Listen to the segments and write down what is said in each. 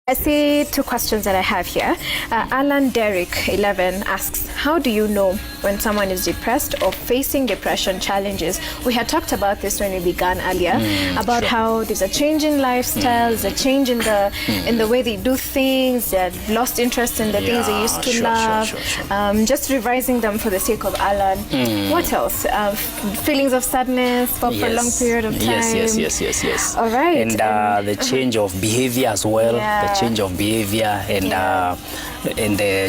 I see two questions that I have here. Alan Derrick, 11, asks, how do you know when someone is depressed or facing depression challenges? We had talked about this when we began earlier, about how there's a change in lifestyle, there's a change in the way they do things, they've lost interest in the things they used to love. Just revising them for the sake of Alan. What else? Feelings of sadness for a prolonged period of time. Yes. All right. And the change of behavior as well. Change of behavior and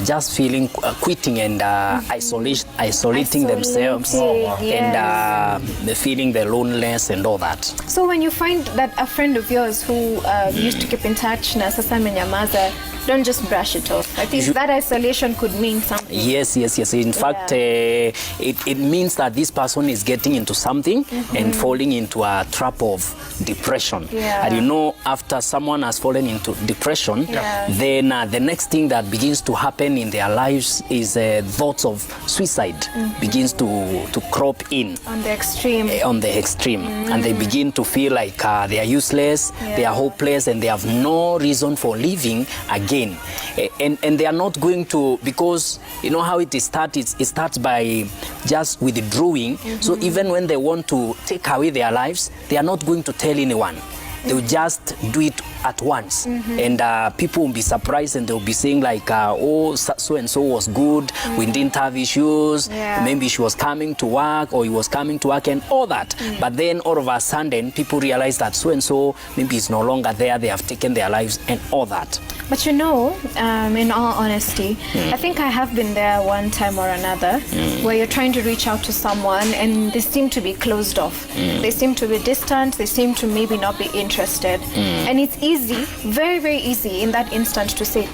just feeling quitting and isolating themselves and feeling the loneliness and all that. So when you find that a friend of yours who used to keep in touch na sasa amenyamaza, don't just brush it off. I think that isolation could mean something. Yes. In fact, it means that this person is getting into something and falling into a trap of depression. And you know, after someone has fallen into depression, then the next thing that begins to happen in their lives is thoughts of suicide begins to crop in. On the extreme. And they begin to feel like they are useless, they are hopeless, and they have no reason for living again. And they are not going to, because you know how it starts by just withdrawing. So even when they want to take away their lives, they are not going to tell anyone. They'll just do it at once. And people will be surprised and they'll be saying like, oh, so-and-so was good, we didn't have issues, maybe she was coming to work or he was coming to work and all that. But then all of a sudden, people realize that so-and-so maybe is no longer there, they have taken their lives and all that. But you know, in all honesty, I think I have been there one time or another where you're trying to reach out to someone and they seem to be closed off. They seem to be distant, they seem to maybe not be interested. And it's easy, very, very easy in that instant to say,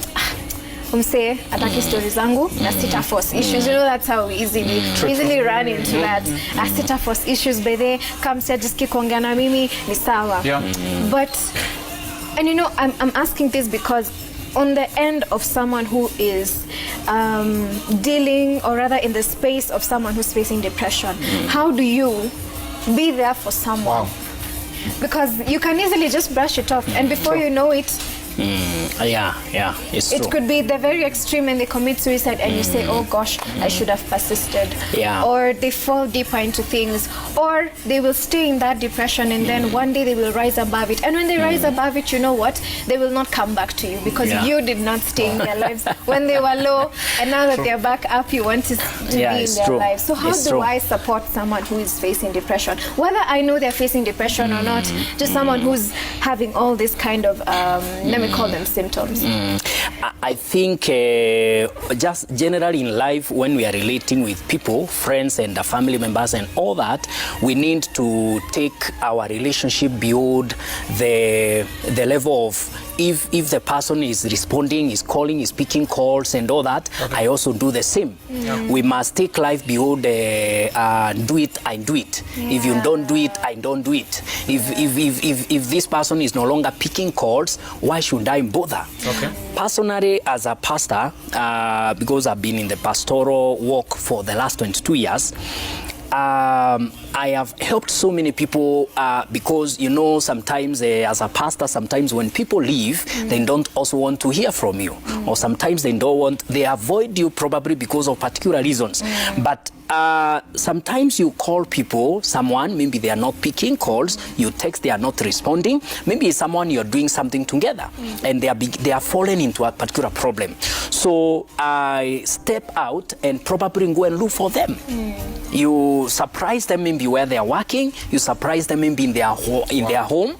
umse ataki stories zangu na sita force issues. You know, that's how we easily run into that. Sita force issues by the come say just kuongea na mimi ni sawa. But and you know, I'm asking this because on the end of someone who is dealing, or rather in the space of someone who's facing depression, how do you be there for someone? Because you can easily just brush it off, and before you know it, it's it true. Could be the very extreme and they commit suicide and you say, oh gosh, I should have persisted. Or they fall deeper into things, or they will stay in that depression and then one day they will rise above it. And when they rise above it, you know what? They will not come back to you because you did not stay in their lives when they were low, and now that they're back up, you want to be in their lives. So how do I support someone who is facing depression? Whether I know they're facing depression or not, just someone who's having all this kind of let me call them symptoms. I think just generally in life, when we are relating with people, friends and family members and all that, we need to take our relationship beyond the level of if the person is responding, is calling, is picking calls and all that, I also do the same. We must take life beyond do it, I do it. If you don't do it, I don't do it. If this person is no longer picking calls, why should I bother? Personally, as a pastor, because I've been in the pastoral work for the last 22 years, I have helped so many people because, you know, sometimes as a pastor, sometimes when people leave, they don't also want to hear from you. Or sometimes they avoid you probably because of particular reasons. But sometimes you call someone, maybe they are not picking calls, you text, they are not responding. Maybe it's someone you're doing something together and they are fallen into a particular problem. So I step out and probably go and look for them. You surprise them maybe where they are working, you surprise them maybe in their home.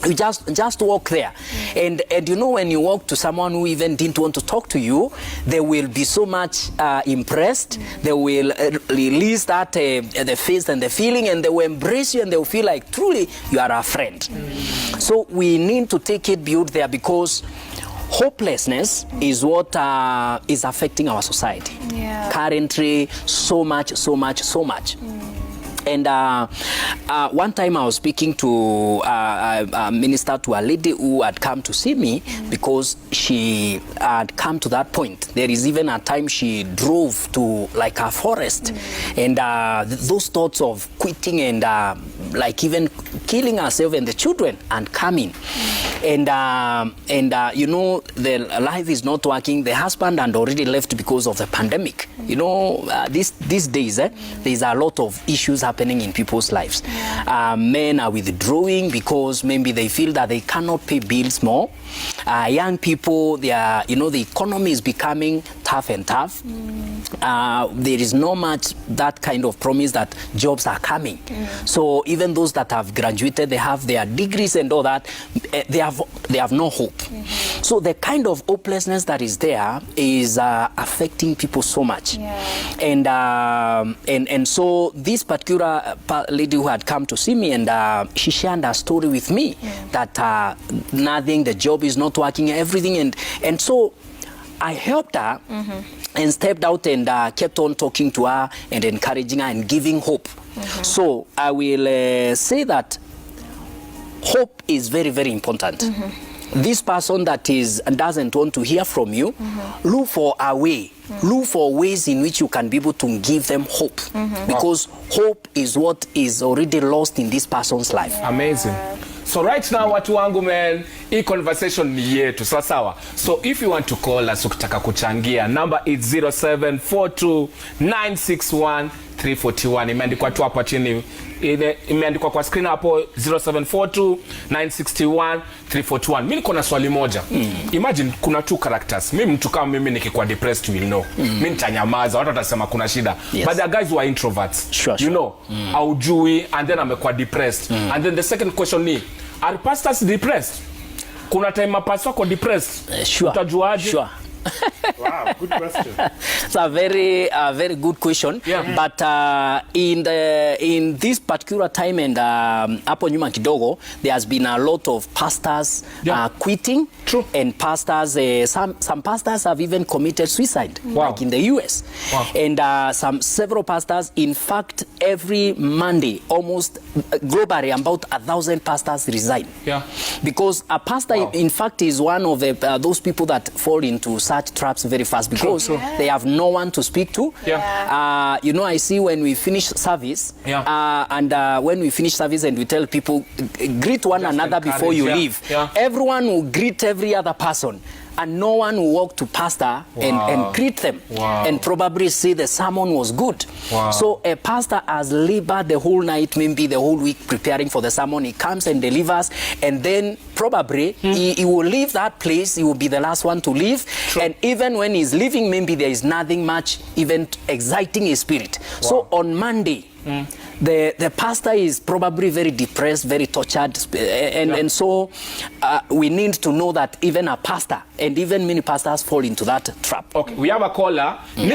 You just walk there. And you know, when you walk to someone who even didn't want to talk to you, they will be so much impressed. They will release that the face and the feeling, and they will embrace you and they will feel like truly you are a friend. So we need to take it beyond there, because hopelessness is what is affecting our society currently so much. And one time I was speaking to a minister, to a lady who had come to see me because she had come to that point. There is even a time she drove to like a forest, and those thoughts of quitting and like even killing herself and the children and coming. And you know, the life is not working. The husband had already left because of the pandemic. You know, these days, there's a lot of issues happening in people's lives. Men are withdrawing because maybe they feel that they cannot pay bills more. Young people, they are, you know, the economy is becoming tough and tough. There is no much that kind of promise that jobs are coming. So even those that have graduated, they have their degrees and all that, they have no hope. So the kind of hopelessness that is there is affecting people so much. And so this particular lady who had come to see me, and she shared a story with me that nothing, the job is not working, everything, and so I helped her and stepped out and kept on talking to her and encouraging her and giving hope. So I will say that hope is very, very important. This person that doesn't want to hear from you, look for a way. Look for ways in which you can be able to give them hope. Because hope is what is already lost in this person's life. Amazing. So right now, watu wangu man, hii conversation ni yetu, sawa. So if you want to call us ukitaka kuchangia, number is 0742-961-341. Imeandikwa tu hapo chini. Imeandikwa kwa screen hapo 0742-961-341. Mimi niko na swali moja. Imagine kuna two characters. Mimi mtu kama mimi nikikuwa depressed will know. Mimi nitanyamaza, watu watasema kuna shida. But the guys who are introverts, you know, haujui and then amekuwa depressed. And then the second question ni, are pastors depressed? Kuna time mapasta wako depressed? Sure. Utajuaje? Sure. Wow, good question. It's a very good question. But in this particular time and hapo nyuma kidogo, there has been a lot of pastors quitting. True. And pastors, some pasters have even committed suicide, like in the US. And several pastors, in fact, every Monday, almost globally, about 1,000 pastors resign. Because a pastor, in fact, is one of those people that fall into such traps very fast because they have no one to speak to. You know, I see when we finish service, and when we finish service and we tell people, greet one another before you leave. Everyone will greet every other person. And no one will walk to pastor and greet them and probably say the sermon was good. So a pastor has labored the whole night, maybe the whole week preparing for the sermon. He comes and delivers, and then probably he will leave that place. He will be the last one to leave. And even when he's leaving, maybe there is nothing much even exciting his spirit. So on Monday, the pastor is probably very depressed, very tortured, and so we need to know that even a pastor and even many pastors fall into that trap. Okay, we have a caller.